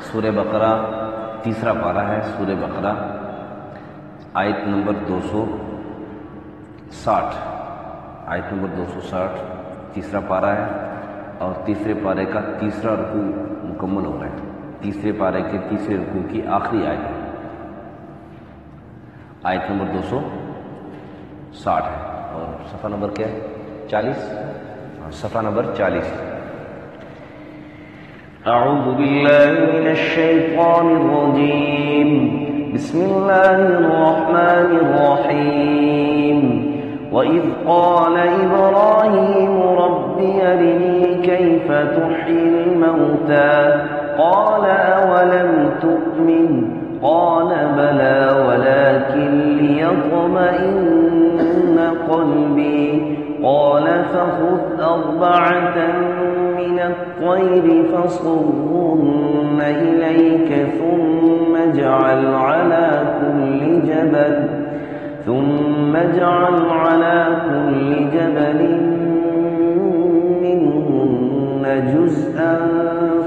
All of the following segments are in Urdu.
سورہ بقرہ تیسرا پارہ ہے، سورہ بقرہ آیت نمبر 260، آیت نمبر 260 تیسرا پارہ ہے، اور تیسرے پارے کا تیسرا رکوع مکمل ہو رہا ہے۔ تیسرے پارے کے تیسرے رکوع کی آخری آیت ہے، آیت نمبر 260 ہے، اور صفحہ نمبر کیا ہے؟ 40، صفحہ نمبر 40۔ اعوذ باللہ من الشیطان الرجیم، بسم اللہ الرحمن الرحیم۔ وَإِذْ قَالَ إِبْرَاهِيمُ رَبِّ أَرِنِي كَيْفَ تُحْيِي الْمَوْتَى قَالَ أَوَلَمْ تُؤْمِنْ قَالَ بَلَى وَلَكِنْ لِيَطْمَئِنَّ قَلْبِي قَالَ فَخُذْ أَرْبَعَةً مِنَ الطَّيْرِ فَصُرْهُنَّ إِلَيْكَ ثُمَّ اجْعَلْ عَلَى كُلِّ جَبَلٍ مِّنْهُنَّ جُزْءًا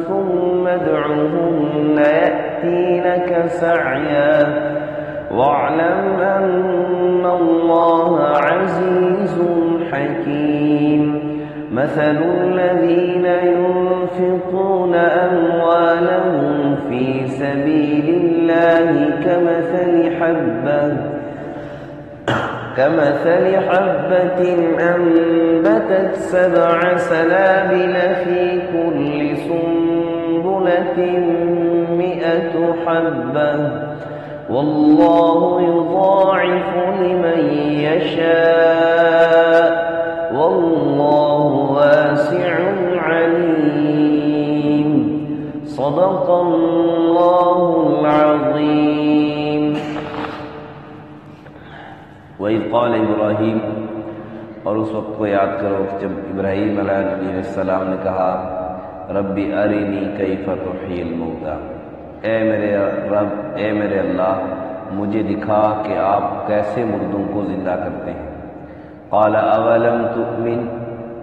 ثُمَّ ادْعُهُنَّ يَأْتِينَكَ سَعْيًا وَاعْلَمْ أَنَّ اللَّهَ عَزِيزٌ حَكِيمٌ۔ مَثَلُ الَّذِينَ يُنْفِقُونَ أَمْوَالَهُمْ فِي سَبِيلِ اللَّهِ كمثل حبة أنبتت 7 سنابل في كل سنبلة 100 حبة والله يضاعف لمن يشاء والله واسع عليم۔ صدق الله العظيم۔ وَإِذْ قَالَ إِبْرَاهِيمُ، اور اس وقت کو یاد کرو جب ابراہیم علیہ السلام نے کہا رب ارنی کیف تحیی الموتى، اے میرے رب، اے میرے اللہ، مجھے دکھا کہ آپ کیسے مردوں کو زندہ کرتے ہیں۔ قال اولم تؤمن،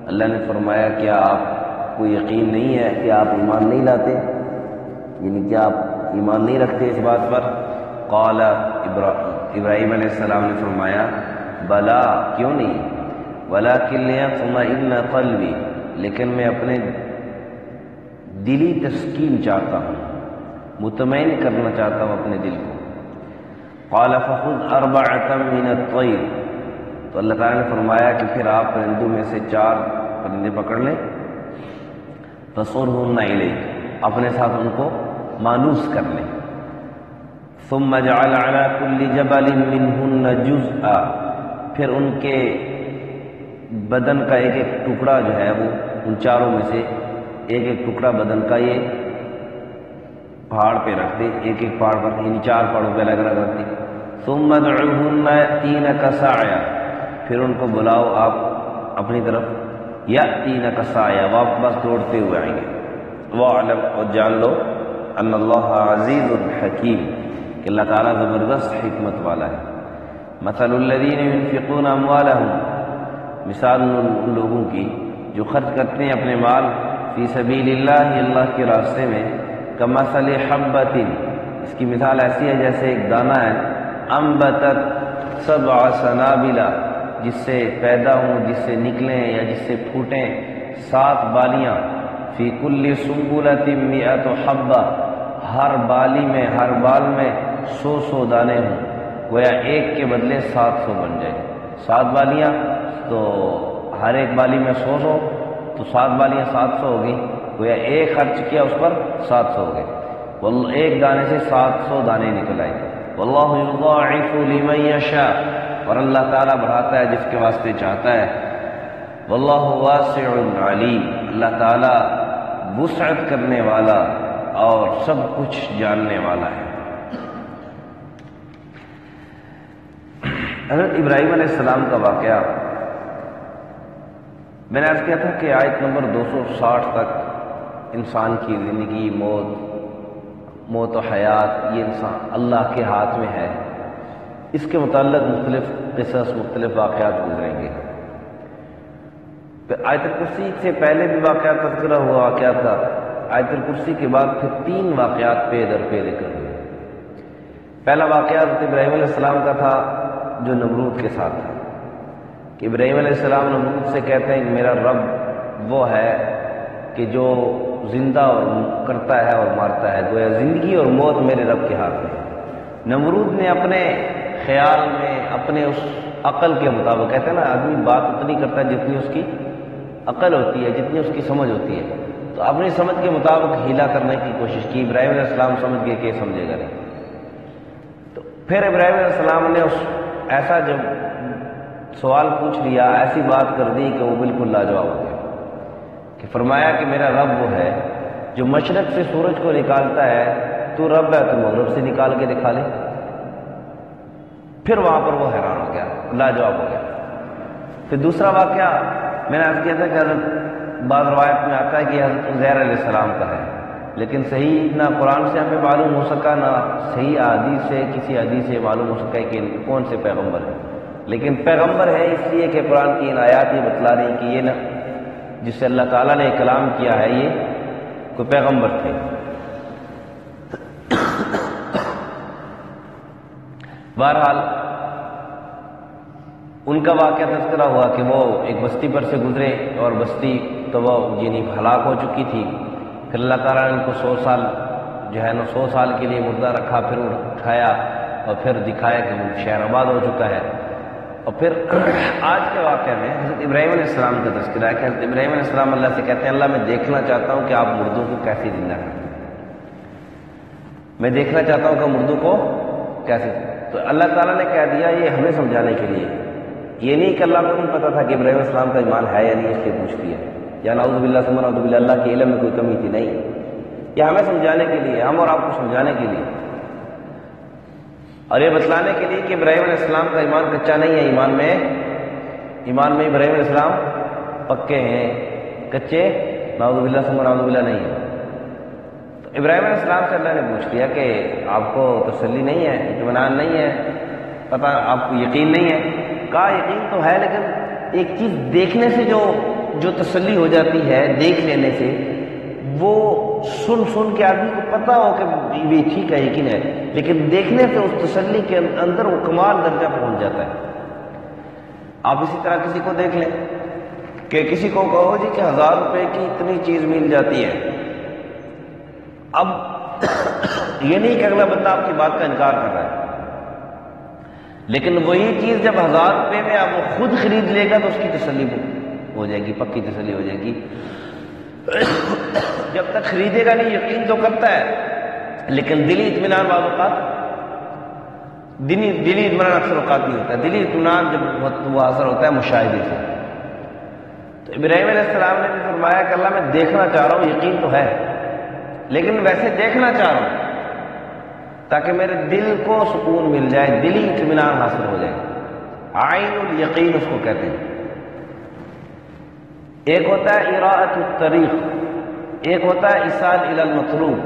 اللہ نے فرمایا کیا آپ کو یقین نہیں ہے کہ آپ ایمان نہیں لاتے، یعنی کیا آپ ایمان نہیں رکھتے اس بات پر؟ قال ابراہیم علیہ السلام نے فرمایا بلا، کیوں نہیں، ولکن لیطمئن قلبی، لیکن میں اپنے دلی تسکین چاہتا ہوں، مطمئن کرنا چاہتا ہوں اپنے دل کو۔ قال فخذ 4 من الطیر، تو اللہ تعالیٰ نے فرمایا کہ پھر آپ پرندوں میں سے 4 پرندے پکڑ لیں، فصرهن الیک، اپنے ساتھ ان کو مانوس کر لیں، ثم اجعل على كل جبل منهن جزءا، پھر ان کے بدن کا ایک ایک ٹکڑا جو ہے وہ ان 4 میں سے ایک ایک ٹکڑا بدن کا یہ پہاڑ پہ رکھتے، ایک ایک پہاڑ پر، یعنی 4 پہاڑوں پہ الگ الگ رکھتے۔ ثم ادعوهن يأتينك سعيا، پھر ان کو بلاؤ آپ اپنی طرف، يأتينك سعيا، واپس دوڑتے ہوئے آئیں گے۔ واعلم، اور جان لو، ان اللہ عزیز حکیم، کہ اللہ تعالیٰ زبردست حکمت والا ہے۔ مثل الذین ينفقون اموالهم، مثال ان لوگوں کی جو خرچ کرتے ہیں اپنے مال فی سبیل اللہ، اللہ کے راستے میں، کمثل حبۃ، اس کی مثال ایسی ہے جیسے ایک دانہ ہے، انبتت 7 سنابل، جس سے پیدا ہوں، جس سے نکلیں یا جس سے پھوٹیں 7 بالیاں، فی کل سنبلۃ 100 حبہ، ہر بالی میں، ہر بال میں 100 دانے ہوں، گویا ایک کے بدلے 700 بن جائے۔ 7 بالیاں تو ہر ایک بالی میں 100 تو 7 بالیاں 700 ہوگی، گویا ایک خرچ کیا اس پر 700 ہو گئے، ایک دانے سے 700 دانے نکل آئے۔ واللہ یضاعف لمن یشاء، اور اللہ تعالیٰ بڑھاتا ہے جس کے واسطے چاہتا ہے۔ واللہ واسع علیم، اللہ تعالیٰ وسعت کرنے والا اور سب کچھ جاننے والا ہے۔ حضرت ابراہیم علیہ السلام کا واقعہ میں نے عرض کیا تھا کہ آیت نمبر 260 تک انسان کی زندگی، موت و حیات، یہ انسان اللہ کے ہاتھ میں ہے، اس کے متعلق مختلف قصص، مختلف واقعات گزریں گے۔ پھر آیت الکرسی سے پہلے بھی واقعات تذکرہ ہوا واقعہ تھا، آیت الکرسی کے بعد پھر 3 واقعات پہ در پہ ذکر ہوئے۔ پہلا واقعہ حضرت ابراہیم علیہ السلام کا تھا جو نمرود کے ساتھ تھا، کہ ابراہیم علیہ السلام نمرود سے کہتے ہیں کہ میرا رب وہ ہے کہ جو زندہ اور کرتا ہے اور مارتا ہے، گویا زندگی اور موت میرے رب کے ہاتھ میں۔ نمرود نے اپنے خیال میں اپنے اس عقل کے مطابق، کہتے ہیں نا آدمی بات اتنی کرتا ہے جتنی اس کی عقل ہوتی ہے، جتنی اس کی سمجھ ہوتی ہے، تو اپنی سمجھ کے مطابق ہیلا کرنے کی کوشش کی۔ ابراہیم علیہ السلام سمجھ گئے کہ سمجھے گا نہیں، تو پھر ابراہیم علیہ السلام نے اس ایسا جب سوال پوچھ لیا، ایسی بات کر دی کہ وہ بالکل لاجواب ہو گیا، کہ فرمایا کہ میرا رب وہ ہے جو مشرق سے سورج کو نکالتا ہے، تو رب ہے تو مغرب سے نکال کے دکھا لے۔ پھر وہاں پر وہ حیران ہو گیا، لاجواب ہو گیا۔ پھر دوسرا واقعہ میں نے عرض کیا تھا کہ حضرت بعض روایت میں آتا ہے کہ حضرت عزیر علیہ السلام کا ہے، لیکن صحیح نہ قرآن سے ہمیں معلوم ہو سکا، نہ صحیح حدیث سے کسی حدیث سے معلوم ہو سکا کہ کون سے پیغمبر ہے، لیکن پیغمبر ہے اس لیے کہ قرآن کی ان آیات یہ بتلا رہی کہ یہ نہ جس سے اللہ تعالیٰ نے کلام کیا ہے یہ کوئی پیغمبر تھے۔ بہرحال ان کا واقعہ تذکرہ ہوا کہ وہ ایک بستی پر سے گزرے اور بستی تو وہ یعنی ہلاک ہو چکی تھی، پھر اللہ تعالیٰ نے ان کو 100 سال جو ہے نا 100 سال کے لیے مردہ رکھا، پھر اٹھایا اور پھر دکھایا کہ وہ شہر آباد ہو چکا ہے۔ اور پھر آج کے واقعہ میں حضرت ابراہیم علیہ السلام کا تذکرہ ہے کہ حضرت ابراہیم علیہ السلام اللہ سے کہتے ہیں اللہ میں دیکھنا چاہتا ہوں کہ آپ مردوں کو کیسے زندہ کرتے ہیں، میں دیکھنا چاہتا ہوں کہ مردوں کو کیسے۔ تو اللہ تعالیٰ نے کہہ دیا یہ ہمیں سمجھانے کے لیے، یہ نہیں کہ اللہ کو نہیں پتا تھا کہ ابراہیم علیہ السلام کا ایمان ہے یا نہیں، اس لیے پوچھ لیا، یا نعوذ باللہ ثم نعوذ باللہ اللہ کے علم میں کوئی کمی تھی، نہیں، یہ ہمیں سمجھانے کے لیے، ہم اور آپ کو سمجھانے کے لیے، اور یہ بتلانے کے لیے کہ ابراہیم علیہ السلام کا ایمان کچا نہیں ہے، ایمان میں ابراہیم علیہ السلام پکے ہیں، کچے نعوذ باللہ ثم نعوذ باللہ نہیں ہے۔ تو ابراہیم علیہ السلام سے اللہ نے پوچھ لیا کہ آپ کو تسلی نہیں ہے، اطمینان نہیں ہے، پتہ آپ کو یقین نہیں ہے؟ کہا یقین تو ہے، لیکن ایک چیز دیکھنے سے جو تسلی ہو جاتی ہے، دیکھ لینے سے، وہ سن کے آدمی کو پتہ ہو کہ یہ ٹھیک ہے، یقین ہے، لیکن دیکھنے سے اس تسلی کے اندر وہ کمال درجہ پہنچ جاتا ہے۔ آپ اسی طرح کسی کو دیکھ لیں کہ کسی کو کہو جی کہ 1000 روپے کی اتنی چیز مل جاتی ہے، اب یہ نہیں کہ اگلا بندہ آپ کی بات کا انکار کر رہا ہے، لیکن وہی چیز جب 1000 روپے میں آپ وہ خود خرید لے گا تو اس کی تسلی ہو جائے گی، پکی تسلی ہو جائے گی۔ جب تک خریدے گا نہیں یقین تو کرتا ہے، لیکن دلی اطمینان بعض اوقات دلی اطمینان اکثر اوقات نہیں ہوتا ہے، دلی اطمینان جب وہ حاصل ہوتا ہے مشاہدے سے۔ تو ابراہیم علیہ السلام نے بھی فرمایا کہ اللہ میں دیکھنا چاہ رہا ہوں، یقین تو ہے لیکن ویسے دیکھنا چاہ رہا ہوں تاکہ میرے دل کو سکون مل جائے، دلی اطمینان حاصل ہو جائے، عین الیقین اس کو کہتے ہیں۔ ایک ہوتا ہے اراءۃ الطریق، ایک ہوتا ہے ایصال الی المطلوب۔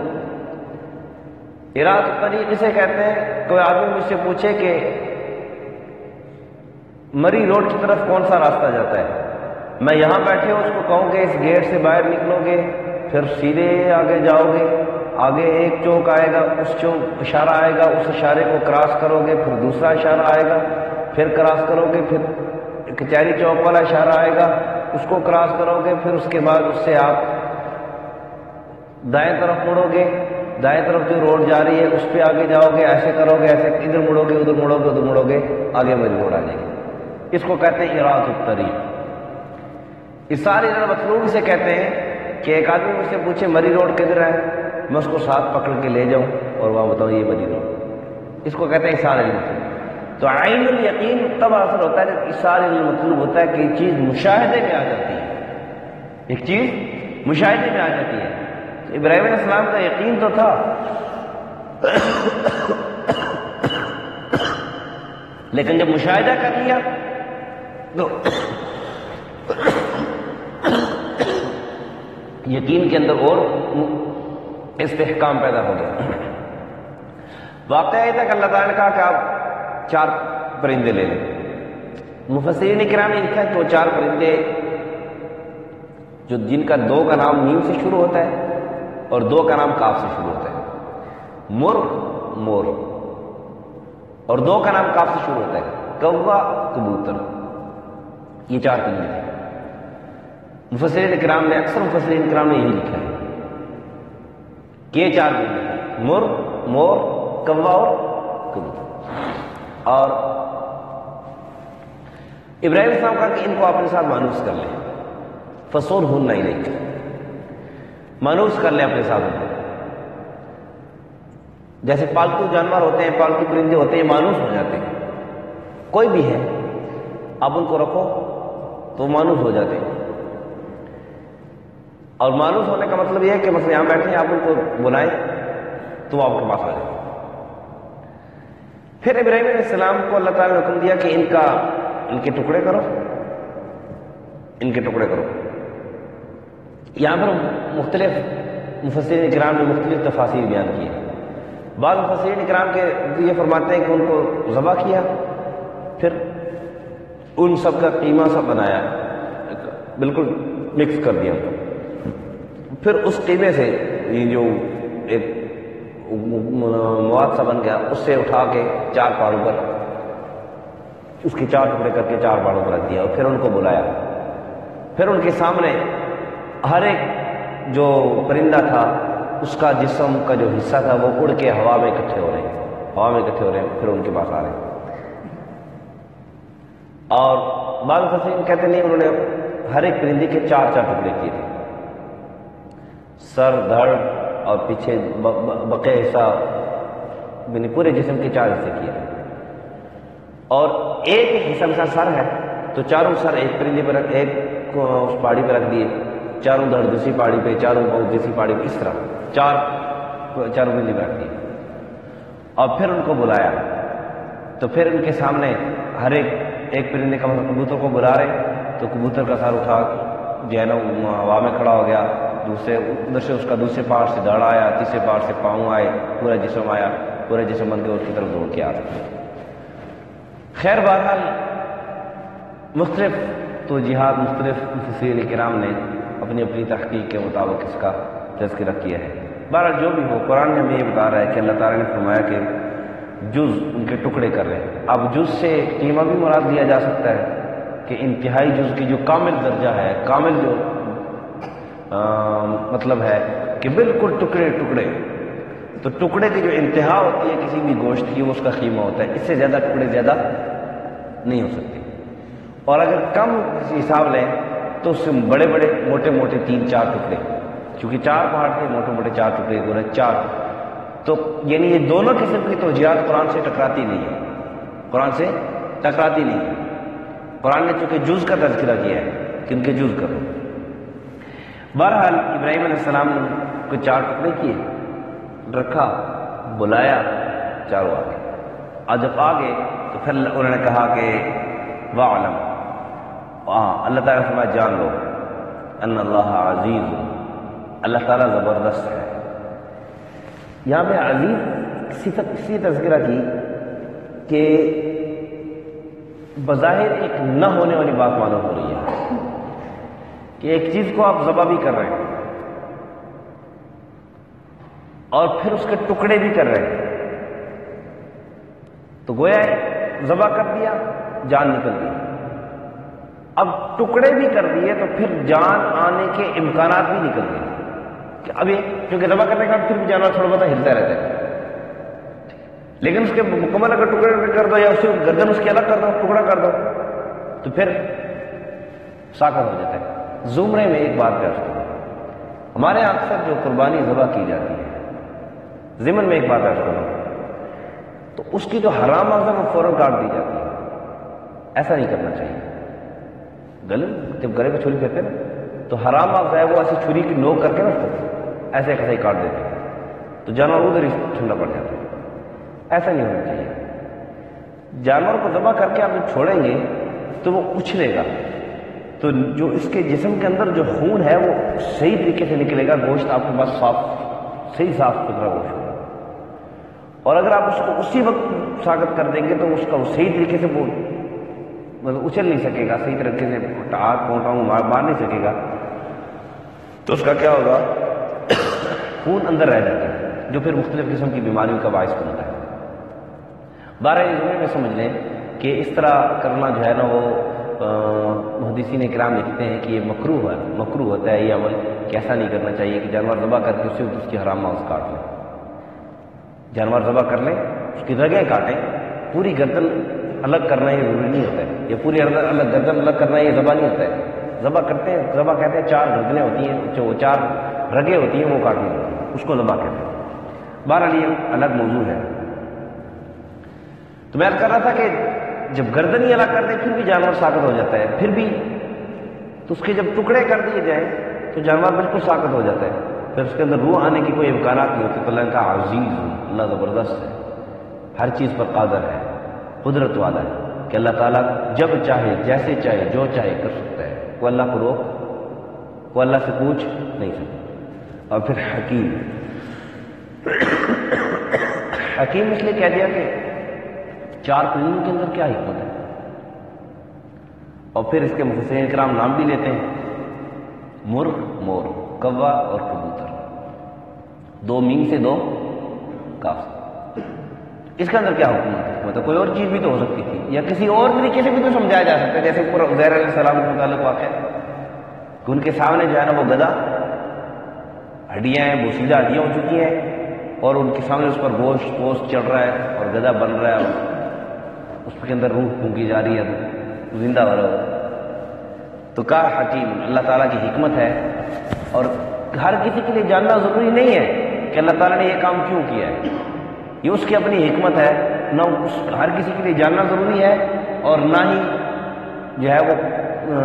اراءۃ الطریق اسے کہتے ہیں کوئی آدمی مجھ سے پوچھے کہ مری روڈ کی طرف کون سا راستہ جاتا ہے، میں یہاں بیٹھے اس کو کہوں کہ اس گیٹ سے باہر نکلو گے، پھر سیدھے آگے جاؤ گے، آگے ایک چوک آئے گا، اس چوک اشارہ آئے گا، اس اشارے کو کراس کرو گے، پھر دوسرا اشارہ آئے گا، پھر کراس کرو گے، پھر کچہری چوک والا اشارہ آئے گا، اس کو کراس کرو گے، پھر اس کے بعد اس سے آپ دائیں طرف مڑو گے، دائیں طرف جو روڈ جا رہی ہے اس پہ آگے جاؤ گے، ایسے کرو گے، ایسے ادھر مڑو گے، ادھر مڑو گے، ادھر مڑو گے، آگے میری روڈ آ جائے گی۔ اس کو کہتے ہیں اراءۃ الطریق۔ ایصال الی المطلوب اسے کہتے ہیں کہ ایک آدمی مجھ سے پوچھے مری روڈ کدھر ہے، میں اس کو ساتھ پکڑ کے لے جاؤں اور وہاں بتاؤں یہ مری روڈ، اس کو کہتے ہیں ایصال الی المطلوب۔ تو عین الیقین تب حاصل ہوتا ہے جب ایصال الی المطلوب ہوتا ہے کہ ایک چیز مشاہدے میں آ جاتی ہے، ایک چیز مشاہدے میں آ جاتی ہے۔ تو ابراہیم علیہ السلام کا یقین تو تھا لیکن جب مشاہدہ کر لیا تو یقین کے اندر اور استحکام پیدا ہو گیا۔ واقعہ یہ تھا کہ اللہ تعالیٰ نے کہا کہ آپ 4 پرندے لے لیں۔ مفسرین کرام نے لکھا کہ وہ 4 پرندے جو جن کا دو کا نام میم سے شروع ہوتا ہے اور دو کا نام کاف سے شروع ہوتا ہے، مرغ مور، اور دو کا نام کاف سے شروع ہوتا ہے، کوا کبوتر، یہ چار پرندے تھے۔ مفسرین کرام نے، اکثر مفسرین کرام نے یہی لکھا ہے کہ یہ چار پرندے ہیں، مرغ مور کوا اور کبوتر۔ اور ابراہیم السلام کہا کہ ان کو اپنے ساتھ مانوس کر لیں، فصورہن الیک، مانوس کر لیں اپنے ساتھ ان کو۔ جیسے پالتو جانور ہوتے ہیں، پالتو پرندے ہوتے ہیں، مانوس ہو جاتے ہیں، کوئی بھی ہے آپ ان کو رکھو تو مانوس ہو جاتے ہیں۔ اور مانوس ہونے کا مطلب یہ ہے کہ مثلا یہاں بیٹھے ہیں، آپ ان کو بلائیں تو وہ آپ کے پاس آ جائے۔ پھر ابراہیم علیہ السلام کو اللہ تعالیٰ نے حکم دیا کہ ان کے ٹکڑے کرو، ان کے ٹکڑے کرو۔ یہاں پر مختلف مفسرین کرام نے مختلف تفاسیر بیان کی ہیں۔ بعض مفسرین کرام کے یہ فرماتے ہیں کہ ان کو ذبح کیا، پھر ان سب کا قیمہ سب بنایا، بالکل مکس کر دیا ان کو، پھر اس قیمے سے یہ جو ایک مواد سا بن گیا، اس سے اٹھا کے چار پہاڑوں پر، اس کے چار ٹکڑے کر کے چار پہاڑوں پر رکھ دیا، اور پھر ان کو بلایا۔ پھر ان کے سامنے ہر ایک جو پرندہ تھا اس کا جسم کا جو حصہ تھا وہ اڑ کے ہوا میں اکٹھے ہو رہے ہیں، ہوا میں اکٹھے ہو رہے ہیں، پھر ان کے پاس آ رہے ہیں۔ اور بعض مفسرین کہتے نہیں، انہوں نے ہر ایک پرندے کے چار چار ٹکڑے کیے تھے، سر دھڑ اور پیچھے بقیہ حصہ، یعنی پورے جسم کے چار حصے کیے تھے۔ اور ایک حصہ مثلا سر ہے تو چاروں سر ایک پرندے پر ایک اس پہاڑی پہ رکھ دیے، چاروں دھڑ دوسری پہاڑی پہ، چاروں پاؤں دوسری پہاڑی پہ، اس طرح چاروں پرندے پہ رکھ دیے، اور پھر ان کو بلایا۔ تو پھر ان کے سامنے ہر ایک پرندے کا مطلب کبوتر کو بلا رہے، تو کبوتر کا سر اٹھا جو ہے نا ہوا میں کھڑا ہو گیا، دوسرے ادھر سے اس کا دوسرے پہاڑ سے دھڑ آیا، تیسرے پہاڑ سے پاؤں آئے، پورا جسم آیا، پورا جسم بن کے اس کی طرف دوڑ کے آ رہا۔ خیر بہرحال مختلف توجیہات، مختلف مفسرین کرام نے اپنی اپنی تحقیق کے مطابق اس کا تذکرہ کیا ہے۔ بہرحال جو بھی ہو، قرآن ہمیں یہ بتا رہا ہے کہ اللہ تعالیٰ نے فرمایا کہ جز ان کے ٹکڑے کر رہے ہیں۔ اب جز سے قیمہ بھی مراد لیا جا سکتا ہے کہ انتہائی جز کی جو کامل درجہ ہے، کامل جو مطلب ہے کہ بالکل ٹکڑے ٹکڑے، تو ٹکڑے کی جو انتہا ہوتی ہے کسی بھی گوشت کی وہ اس کا قیمہ ہوتا ہے، اس سے زیادہ ٹکڑے زیادہ نہیں ہو سکتے۔ اور اگر کم حساب لیں تو اس سے بڑے بڑے موٹے موٹے تین چار ٹکڑے، چونکہ چار پہاڑ تھے، موٹے موٹے چار ٹکڑے گونے چار، تو یعنی یہ دونوں قسم کی توجیہات قرآن سے ٹکراتی نہیں ہے، قرآن سے ٹکراتی نہیں ہے۔ قرآن نے چونکہ جز کا تذکرہ کیا ہے کہ ان کے جز کرو۔ بہرحال ابراہیم علیہ السلام کو چار ٹکڑے کیے، رکھا، بلایا، چاروں آگے، اور جب آگے تو پھر انہوں نے کہا کہ وَاعْلَمْ، اللہ تعالیٰ فرمایا جان لو ان اللہ عزیز، اللہ تعالیٰ زبردست ہے۔ یہاں پہ عزیز صفت اس لیے تذکرہ کی کہ بظاہر ایک نہ ہونے والی بات معلوم ہو رہی ہے کہ ایک چیز کو آپ ذبح بھی کر رہے ہیں اور پھر اس کے ٹکڑے بھی کر رہے ہیں، تو گویا ذبح کر دیا، جان نکل گئی، اب ٹکڑے بھی کر دیے تو پھر جان آنے کے امکانات بھی نکل گئے، کہ ابھی کیونکہ ذبح کرنے کا پھر بھی جانور تھوڑا بہت ہلتا رہتا ہے، لیکن اس کے مکمل اگر ٹکڑے کر دو یا اس کی گردن اس کی الگ کر دو، ٹکڑا کر دو، تو پھر ساکت ہو جاتا ہے۔ زمرے میں ایک بات کر سکتا ہوں، ہمارے یہاں اکثر جو قربانی ذبح کی جاتی ہے، ضمن میں ایک بات کر سکتا ہوں، تو اس کی جو حرام اعضاء وہ فوراً کاٹ دی جاتی ہے، ایسا نہیں کرنا چاہیے۔ گلے جب گلے پہ چھری پھیرتے نا تو حرام اعضاء وہ ایسی چھری کی نوک کر کے نا ایسے ایسے ہی کاٹ دیتے ہیں، تو جانور ادھر ہی ٹھنڈا پڑ جاتا ہے، ایسا نہیں ہونا چاہیے۔ جانور کو ذبح کر کے آپ جب چھوڑیں گے تو وہ اچھلے گا، تو جو اس کے جسم کے اندر جو خون ہے وہ صحیح طریقے سے نکلے گا، گوشت آپ کے پاس صحیح صاف ستھرا گوشت ہوگا۔ اور اگر آپ اس کو اسی وقت ساکت کر دیں گے تو اس کا صحیح طریقے سے وہ مطلب اچھل نہیں سکے گا، صحیح طریقے سے آگ پونٹاؤں مار نہیں سکے گا، تو اس کا کیا ہوگا؟ خون اندر رہ جاتا ہے جو پھر مختلف قسم کی بیماریوں کا باعث بنتا ہے۔ بہرحال اس میں سمجھ لیں کہ اس طرح کرنا جو ہے نا وہ محدثین کرام لکھتے ہیں کہ یہ مکروہ ہوتا ہے یہ عمل، کہ ایسا نہیں کرنا چاہیے کہ جانور ذبح کر کے اس کی حرام ماوس کاٹ لیں۔ جانور ذبح کر لیں، اس کی رگیں کاٹیں، پوری گردن الگ کرنا یہ ضروری نہیں ہوتا ہے، یا پوری گردن الگ کرنا یہ ذبح نہیں ہوتا ہے۔ ذبح کرتے ہیں، ذبح کہتے ہیں 4 گردنیں ہوتی ہیں، جو 4 رگیں ہوتی ہیں وہ کاٹنی ہوتی ہیں، اس کو ذبح کہتے ہیں۔ بہرحال یہ الگ موضوع ہے۔ تو میں عرض کر رہا تھا کہ جب گردن ہی الگ کر دیں پھر بھی جانور ساکت ہو جاتا ہے، پھر بھی تو اس کے جب ٹکڑے کر دیے جائیں تو جانور بالکل ساکت ہو جاتا ہے، پھر اس کے اندر روح آنے کی کوئی امکانات نہیں ہوتے۔ تو اللہ کا عزیز ہے، اللہ زبردست ہے، ہر چیز پر قادر ہے، قدرت والا ہے کہ اللہ تعالیٰ جب چاہے، جیسے چاہے، جو چاہے کر سکتا ہے۔ وہ اللہ کو روک، وہ اللہ سے پوچھ نہیں سکتا۔ اور پھر حکیم اس لیے کہہ دیا کہ 4 پرندوں کے اندر کیا حکمت ہے، اور پھر اس کے مفسرین کرام نام بھی لیتے ہیں، مرغ، مور، کوا اور کبوتر، 2 میم سے 2 کاف۔ اس کے اندر کیا حکمت ہے؟ مطلب کوئی اور چیز بھی تو ہو سکتی تھی، یا کسی اور طریقے سے بھی تو سمجھایا جا سکتا ہے، جیسے عزیر علیہ السلام کے متعلق واقع ہے کہ ان کے سامنے جو ہے نا وہ گدھا، ہڈیاں ہیں، بوسیدہ ہڈیاں ہو چکی ہیں، اور ان کے سامنے اس پر گوشت چڑھ رہا ہے اور گدھا بن رہا ہے، اس کے اندر روح پھونکی جا رہی ہے، زندہ ہو رہا ہے۔ تو کہا حکیم، اللہ تعالیٰ کی حکمت ہے، اور ہر کسی کے لیے جاننا ضروری نہیں ہے کہ اللہ تعالیٰ نے یہ کام کیوں کیا ہے، یہ اس کی اپنی حکمت ہے، نہ ہر کسی کے لیے جاننا ضروری ہے، اور نہ ہی جو ہے وہ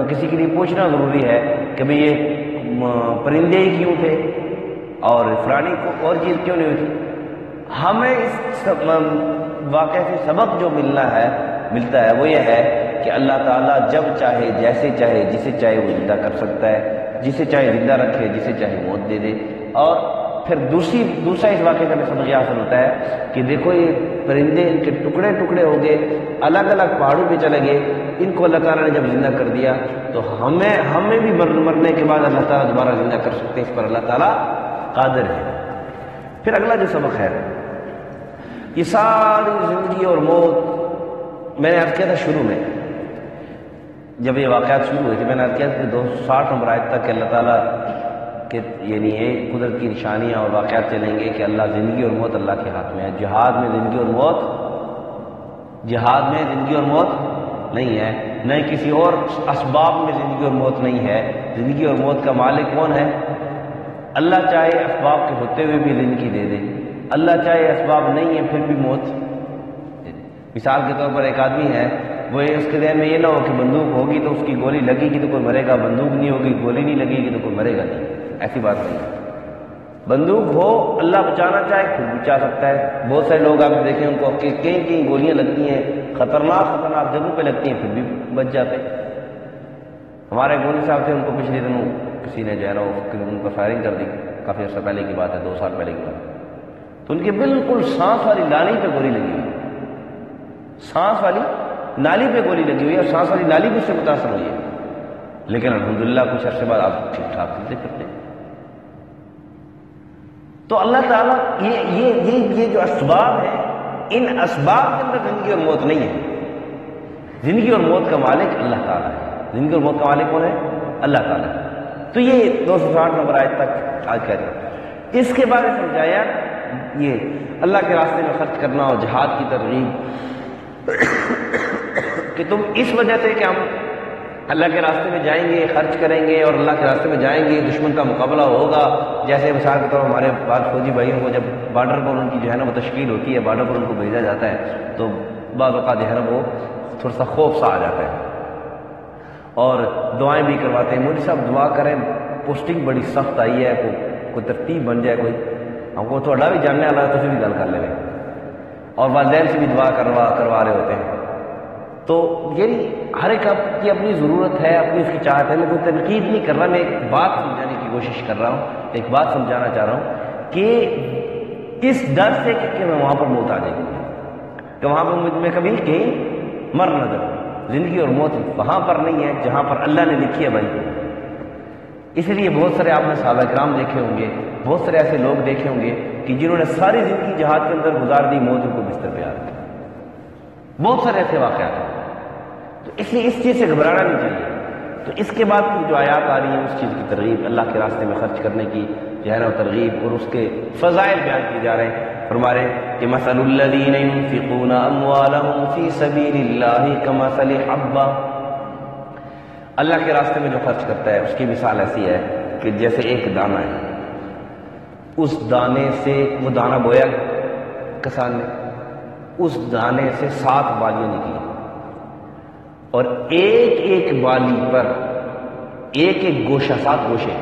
کسی کے لیے پوچھنا ضروری ہے کہ بھئی یہ پرندے ہی کیوں تھے اور فلانی کو اور چیز کیوں نہیں ہوئی تھی۔ ہمیں اس واقعے سے سبق جو ملتا ہے وہ یہ ہے کہ اللہ تعالیٰ جب چاہے، جیسے چاہے، جسے چاہے وہ زندہ کر سکتا ہے، جسے چاہے زندہ رکھے، جسے چاہے موت دے دے۔ اور پھر دوسرا اس واقعے کا بھی سمجھ حاصل ہوتا ہے کہ دیکھو یہ پرندے، ان کے ٹکڑے ٹکڑے ہو گئے، الگ الگ پہاڑوں پہ چلے گئے، ان کو اللہ تعالیٰ نے جب زندہ کر دیا تو ہمیں بھی مرنے کے بعد اللہ تعالیٰ دوبارہ زندہ کر سکتے ہیں، اس پر اللہ تعالیٰ قادر ہے۔ پھر اگلا جو سبق ہے، یہ ساری زندگی اور موت، میں نے عرض کیا تھا شروع میں جب یہ واقعات شروع ہوئے تھے، میں نے عرض کیا کہ 260 نمبر آیت تک کہ اللہ تعالیٰ کہ یعنی یہ قدرت کی نشانیاں اور واقعات چلیں گے کہ اللہ زندگی اور موت اللہ کے ہاتھ میں ہے۔ جہاد میں زندگی اور موت نہیں ہے، نہ کسی اور اسباب میں زندگی اور موت نہیں ہے۔ زندگی اور موت کا مالک کون ہے؟ اللہ چاہے اسباب کے ہوتے ہوئے بھی زندگی دے دے، اللہ چاہے اسباب نہیں ہے پھر بھی موت دے دے۔ مثال کے طور پر ایک آدمی ہے، وہ اس کے ذہن میں یہ نہ ہو کہ بندوق ہوگی تو اس کی گولی لگے گی تو کوئی مرے گا، بندوق نہیں ہوگی، گولی نہیں لگے گی تو کوئی مرے گا نہیں، ایسی بات نہیں ہے۔ بندوق ہو، اللہ بچانا چاہے خود بچا سکتا ہے۔ بہت سارے لوگ آپ دیکھیں ان کو کئی گولیاں لگتی ہیں، خطرناک جگہوں پہ لگتی ہیں، پھر بھی بچ جاتے ہیں۔ ہمارے گولی صاحب تھے، ان کو پچھلے دنوں کسی نے جو ہے نا ان پر فائرنگ کر دی، کافی عرصہ پہلے کی بات ہے، 2 سال پہلے کی بات ہے، تو ان کے بالکل سانس والی نالی پہ گولی لگی ہوئی، سانس والی نالی پہ گولی لگی ہوئی ہے، اور سانس والی نالی بھی اس سے متاثر ہوئی ہے، لیکن الحمدللہ کچھ عرصے بعد آپ ٹھیک ٹھاک چلتے پھرتے۔ تو اللہ تعالیٰ یہ جو اسباب ہیں، ان اسباب کے اندر زندگی اور موت نہیں ہے۔ زندگی اور موت کا مالک اللہ تعالیٰ ہے۔ زندگی اور موت کا مالک کون ہے؟ اللہ تعالیٰ ہے۔ تو یہ 260 نمبر آیت تک آج کہہ رہے۔ اس کے بارے میں سمجھایا یہ اللہ کے راستے میں خرچ کرنا اور جہاد کی ترغیب کہ تم اس وجہ سے کہ ہم اللہ کے راستے میں جائیں گے، خرچ کریں گے اور اللہ کے راستے میں جائیں گے، دشمن کا مقابلہ ہوگا۔ جیسے مثال کے طور پر ہمارے بعض فوجی بھائیوں کو جب بارڈر پر ان کی جو ہے نا وہ تشکیل ہوتی ہے، بارڈر پر ان کو بھیجا جاتا ہے، تو بعض اوقات جو ہے نا وہ تھوڑا سا خوف سا آ جاتا ہے، اور دعائیں بھی کرواتے ہیں، مودی صاحب دعا کریں، پوسٹنگ بڑی سخت آئی ہے، کوئی ترتیب بن جائے، کوئی ہم کو تھوڑا بھی جاننے والا تو بھی گل کر لے، اور والدین سے بھی دعا کروا رہے ہوتے ہیں۔ تو یعنی ہر ایک کی اپنی ضرورت ہے، اپنی اس کی چاہت ہے۔ میں کوئی تنقید نہیں کر رہا، میں ایک بات سمجھانے کی کوشش کر رہا ہوں، ایک بات سمجھانا چاہ رہا ہوں کہ اس ڈر سے کہ میں وہاں پر موت آ جائے گی، کہ وہاں پر میں کبھی کہیں مر نہ جاؤں۔ زندگی اور موت وہاں پر نہیں ہے جہاں پر اللہ نے لکھی ہے بھائی، اس لیے بہت سارے آپ نے صحابہ کرام دیکھے ہوں گے، بہت سارے ایسے لوگ دیکھے ہوں گے کہ جنہوں نے ساری زندگی جہاد کے اندر گزار دی، موت ان کو بستر پہ آ گئی۔ بہت سارے ایسے واقعات ہیں۔ تو اس لیے اس چیز سے گھبرانا نہیں چاہیے۔ تو اس کے بعد جو آیات آ رہی ہیں اس چیز کی ترغیب، اللہ کے راستے میں خرچ کرنے کی جو ہے نا ترغیب، اور اس کے فضائل بیان کیے جا رہے ہیں۔ فرما رہے ہیں کہ مثل الذین ينفقون اموالهم فی سبیل اللہ کمثل حبہ، اللہ کے راستے میں جو خرچ کرتا ہے اس کی مثال ایسی ہے کہ جیسے ایک دانہ ہے، اس دانے سے وہ دانہ بویا کسان نے، اس دانے سے 7 بالیاں نکلی، اور ایک ایک بالی پر ایک ایک گوشہ، 7 گوشے،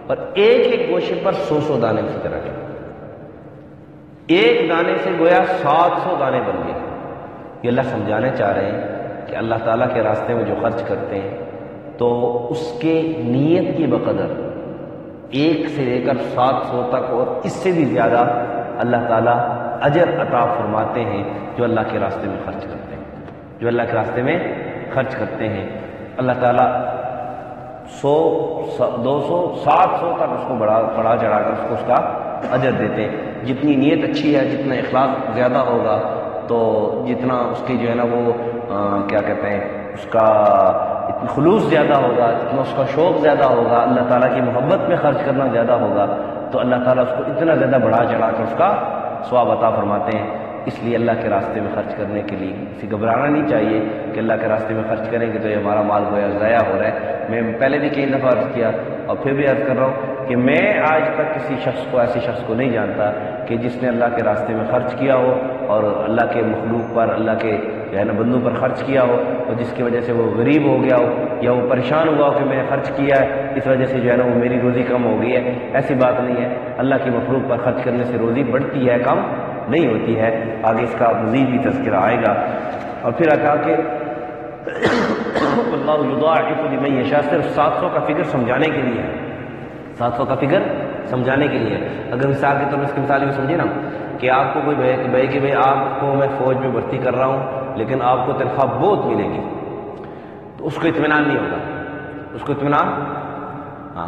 اور ایک ایک گوشے پر 100 دانے اسی طرح کے، ایک دانے سے گویا 700 دانے بن گئے۔ یہ اللہ سمجھانے چاہ رہے ہیں کہ اللہ تعالیٰ کے راستے میں جو خرچ کرتے ہیں تو اس کے نیت کی بقدر 1 سے لے کر 700 تک اور اس سے بھی زیادہ اللہ تعالیٰ اجر عطا فرماتے ہیں جو اللہ کے راستے میں خرچ کرتے ہیں، جو اللہ کے راستے میں خرچ کرتے ہیں۔ اللہ تعالیٰ 100 200 700 تک اس کو بڑھا چڑھا کر اس کو اس کا اجر دیتے ہیں۔ جتنی نیت اچھی ہے، جتنا اخلاص زیادہ ہوگا، تو جتنا اس کی جو ہے نا وہ کیا کہتے ہیں اس کا خلوص زیادہ ہوگا، جتنا اس کا شوق زیادہ ہوگا، اللہ تعالیٰ کی محبت میں خرچ کرنا زیادہ ہوگا، تو اللہ تعالیٰ اس کو اتنا زیادہ بڑھا چڑھا کر اس کا ثواب عطا فرماتے ہیں۔ اس لیے اللہ کے راستے میں خرچ کرنے کے لیے اسے گھبرانا نہیں چاہیے کہ اللہ کے راستے میں خرچ کریں گے تو یہ ہمارا مال گویا ضائع ہو رہا ہے۔ میں پہلے بھی کئی دفعہ عرض کیا اور پھر بھی عرض کر رہا ہوں کہ میں آج تک کسی شخص کو، ایسے شخص کو نہیں جانتا کہ جس نے اللہ کے راستے میں خرچ کیا ہو اور اللہ کے مخلوق پر، اللہ کے جو ہے نا بندوں پر خرچ کیا ہو، اور جس کی وجہ سے وہ غریب ہو گیا ہو یا وہ پریشان ہوا ہو کہ میں نے خرچ کیا ہے اس وجہ سے جو ہے نا وہ میری روزی کم ہو گئی ہے۔ ایسی بات نہیں ہے، اللہ کی مخلوق پر خرچ کرنے سے روزی بڑھتی ہے، کم نہیں ہوتی ہے۔ آگے اس کا مزید بھی تذکرہ آئے گا۔ اور پھر کہا کہ اللہ یضاعف لمن یشاء، صرف 700 کا فگر سمجھانے کے لیے ہے، 700 کا فگر سمجھانے کے لیے۔ اگر مثال کے طور پر اس کی مثال یہ سمجھے نا کہ آپ کو کوئی بھائی کہ بھائی آپ کو میں فوج میں بھرتی کر رہا ہوں لیکن آپ کو تنخواہ بہت ملے گی، تو اس کو اطمینان نہیں ہوگا، اس کو اطمینان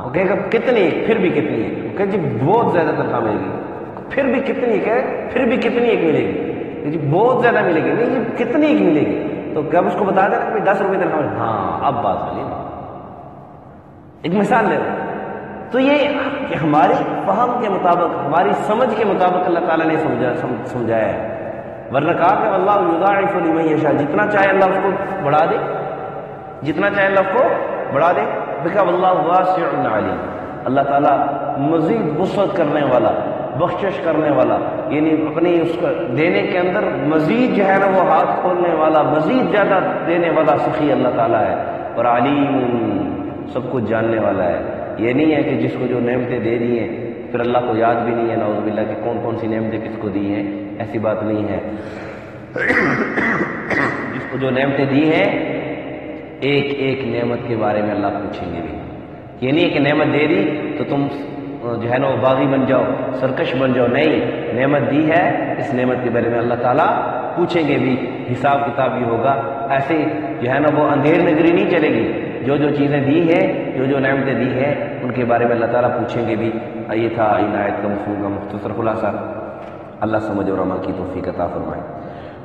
وہ کہے گا کتنی، پھر بھی کتنی ہے، وہ کہے جی بہت زیادہ تنخواہ ملے گی، پھر بھی کتنی ہے، پھر بھی کتنی ایک ملے گی، جی بہت زیادہ ملے گی، نہیں جی کتنی ایک ملے گی، تو کب اس کو بتا دینا کہ 10 روپئے تنخواہ، ہاں اب بات بنی۔ ایک مثال لے رہا ہوں، تو یہ کہ ہماری فہم کے مطابق، ہماری سمجھ کے مطابق اللہ تعالیٰ نے سمجھایا ہے، ورنہ کہا کہ اللہ یضاعف لمن یشاء، جتنا چاہے اللہ اس کو بڑھا دے، جتنا چاہے اللہ اس کو بڑھا دے۔ دیکھا واللہ واسع علیم، اللہ تعالیٰ مزید وسعت کرنے والا، بخشش کرنے والا، یعنی اپنی اس کو دینے کے اندر مزید جو ہے نا وہ ہاتھ کھولنے والا، مزید زیادہ دینے والا سخی اللہ تعالیٰ ہے، اور علیم سب کچھ جاننے والا ہے۔ یہ نہیں ہے کہ جس کو جو نعمتیں دے دی ہیں پھر اللہ کو یاد بھی نہیں ہے نعوذ باللہ کہ کون کون سی نعمتیں کس کو دی ہیں، ایسی بات نہیں ہے۔ جس کو جو نعمتیں دی ہیں ایک ایک نعمت کے بارے میں اللہ پوچھیں گے بھی۔ یہ نہیں ہے کہ نعمت دے دی تو تم جو ہے نا وہ باغی بن جاؤ، سرکش بن جاؤ، نہیں، نعمت دی ہے، اس نعمت کے بارے میں اللہ تعالیٰ پوچھیں گے بھی، حساب کتاب بھی ہوگا۔ ایسے جو ہے نا وہ اندھیر نگری نہیں چلے گی، جو جو چیزیں دی ہیں، جو جو نعمتیں دی ہیں ان کے بارے میں اللہ تعالیٰ پوچھیں گے بھی۔ یہ تھا ان آیت کا مفہوم کا مختصر خلاصہ، اللہ سمجھ اور عمل کی توفیق عطا فرمائے۔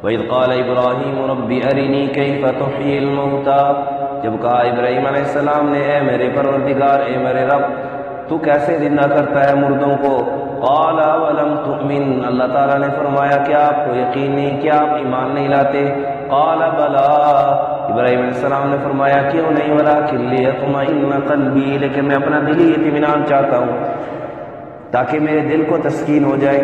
وَإِذْ قَالَ إِبْرَاهِيمُ رَبِّ أَرِنِي كَيْفَ تُحْيِي الْمَوْتَى، جب کہا ابراہیم علیہ السلام نے اے میرے پروردگار، اے میرے رب، تو کیسے زندہ کرتا ہے مردوں کو؟ قَالَ وَلَمْ تُؤْمِنْ، اللہ تعالیٰ نے فرمایا کیا آپ کو یقین نہیں، کیا آپ ایمان نہیں لاتے؟ قَالَ بَلَىٰ، ابراہیم علیہ السلام نے فرمایا کیوں نہیں، وَلَٰكِن لِيَطْمَئِنَّ قَلْبِي، لیکن میں اپنا دلی اطمینان چاہتا ہوں تاکہ میرے دل کو تسکین ہو جائے۔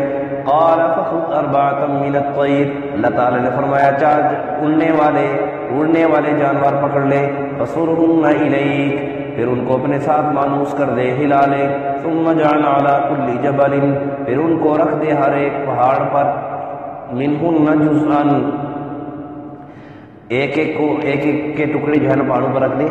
قَالَ فَخُذْ أَرْبَعَةً مِّنَ الطَّيْرِ، اللہ تعالیٰ نے فرمایا 4 اڑنے والے جانور پکڑ لے، فَصُرْهُنَّ إِلَيْكَ، پھر ان کو اپنے ساتھ مانوس کر دے، ہلا لے، ثُمَّ اجْعَلْ عَلَىٰ كُلِّ جَبَلٍ، پھر ان کو رکھ دے ہر ایک پہاڑ پر، مِنْهُنَّ جُزْءًا، ایک ایک کے ٹکڑے جو ہے نا پہاڑوں پر رکھ دے،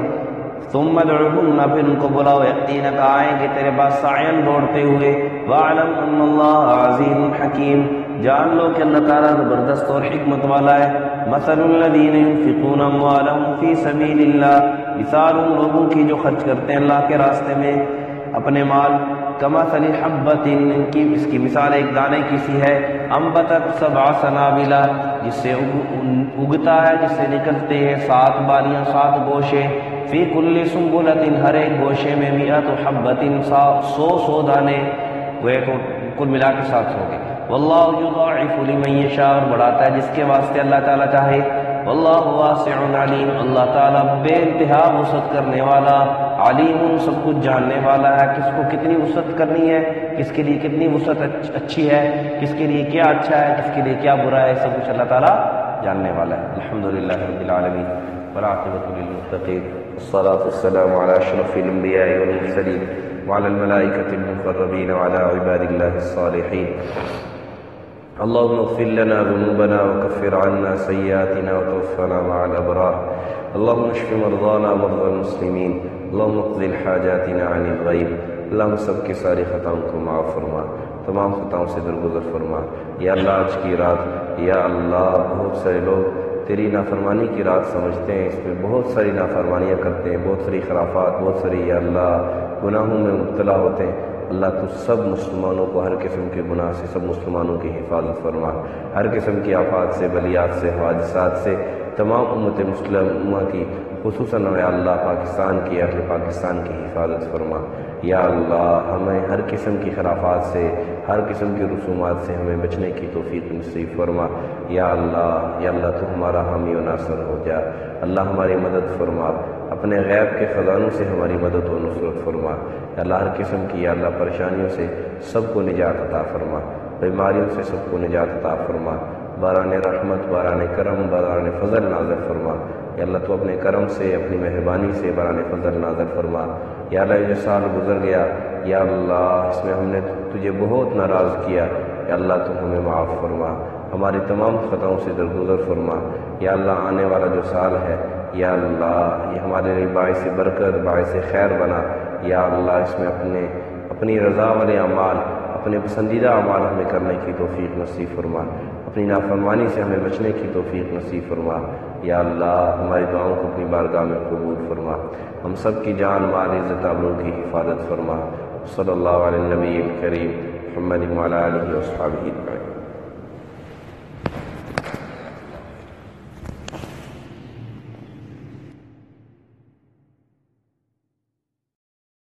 ثم ادعوهن، پھر ان کو بلاؤ، یقیناً آئیں گے تیرے پاس سعیاً دوڑتے ہوئے، وَاعْلَمْ أَنَّ اللَّهَ عَزِيزٌ حَكِيمٌ، جان لو کہ اللہ تعالیٰ زبردست اور حکمت والا ہے۔ مَثَلُ الَّذِينَ يُنْفِقُونَ أَمْوَالَهُمْ فِي سَبِيلِ اللَّهِ، مثال ان لوگوں کی جو خرچ کرتے ہیں اللہ کے راستے میں اپنے مال، کمثل حبۃ، اس کی مثال ایک دانے کی سی ہے، انبتت سبع سنابل، جس سے اگتا ہے، جس سے نکلتے ہیں 7 بالیاں، 7 گوشے، فی کل سنبلۃ، ہر ایک گوشے میں 100 حبۃ، 100 دانے، وہ تو کل ملا کے 700 ہو گئے۔ واللہ یضاعف لمن یشاء، اور بڑھاتا ہے جس کے واسطے اللہ تعالیٰ چاہے۔ واللہ واسع علیم، اللہ تعالیٰ بے انتہا وسعت کرنے والا، علیم سب کچھ جاننے والا ہے، کس کو کتنی وسعت کرنی ہے، کس کے لیے کتنی وسعت اچھی ہے، کس کے لیے کیا اچھا ہے، کس کے لیے کیا برا ہے، سب کچھ اللہ تعالیٰ جاننے والا ہے۔ الحمدللہ رب العالمین والعاقبۃ للمتقین، والصلاۃ والسلام علی اشرف الانبیاء والمرسلین وعلى الملائکۃ المقربین وعلى عباد اللہ الصالحین۔ اللهم اغفر لنا ذنوبنا وكفر عنا سيئاتنا وتوفنا مع الأبرار، اللهم اشف مرضانا ومرضى المسلمين، اللهم اقض حاجاتنا عن الغيب، اللهم سب کی ساری خطاؤں کو معاف فرما، تمام خطاؤں سے درگزر فرما۔ یا اللہ آج کی رات، یا اللہ بہت سارے لوگ تیری نافرمانی کی رات سمجھتے ہیں، اس میں بہت ساری نافرمانیاں کرتے ہیں، بہت ساری خرافات، بہت ساری یا اللہ گناہوں میں مبتلا ہوتے ہیں۔ اللہ تو سب مسلمانوں کو ہر قسم کے گناہ سے، سب مسلمانوں کی حفاظت فرما، ہر قسم کی آفات سے، بلیات سے، حادثات سے، تمام امت مسلمہ کی، خصوصاً یا اللہ پاکستان کی، اہل پاکستان کی حفاظت فرما۔ یا اللہ ہمیں ہر قسم کی خرافات سے، ہر قسم کی رسومات سے ہمیں بچنے کی توفیق نصیب فرما۔ یا اللہ تو ہمارا حامی و ناصر ہو جا، اللہ ہماری مدد فرما، اپنے غیب کے خزانوں سے ہماری مدد و نصرت فرما۔ یا اللہ ہر قسم کی، یا اللہ پریشانیوں سے سب کو نجات عطا فرما، بیماریوں سے سب کو نجات عطا فرما، باران رحمت، باران کرم، باران فضل نازل فرما۔ یا اللہ تو اپنے کرم سے، اپنی مہربانی سے باران فضل نازل فرما۔ یا اللہ یہ سال گزر گیا، یا اللہ اس میں ہم نے تجھے بہت ناراض کیا، یا اللہ تو ہمیں معاف فرما، ہماری تمام خطاؤں سے درگزر فرما۔ یا اللہ آنے والا جو سال ہے، یا اللہ یہ ہمارے لیے باعث برکت، باعث خیر بنا۔ یا اللہ اس میں اپنی رضا والے اعمال، اپنے پسندیدہ اعمال ہمیں کرنے کی توفیق نصیب فرما، اپنی نافرمانی سے ہمیں بچنے کی توفیق نصیب فرما۔ یا اللہ ہماری دعاؤں کو اپنی بارگاہ میں قبول فرما، ہم سب کی جان مال عزت آبرو کی حفاظت فرما۔ صلی اللہ علیہ النبی الکریم محمد وعلی آلہ وصحبہ اجمعین۔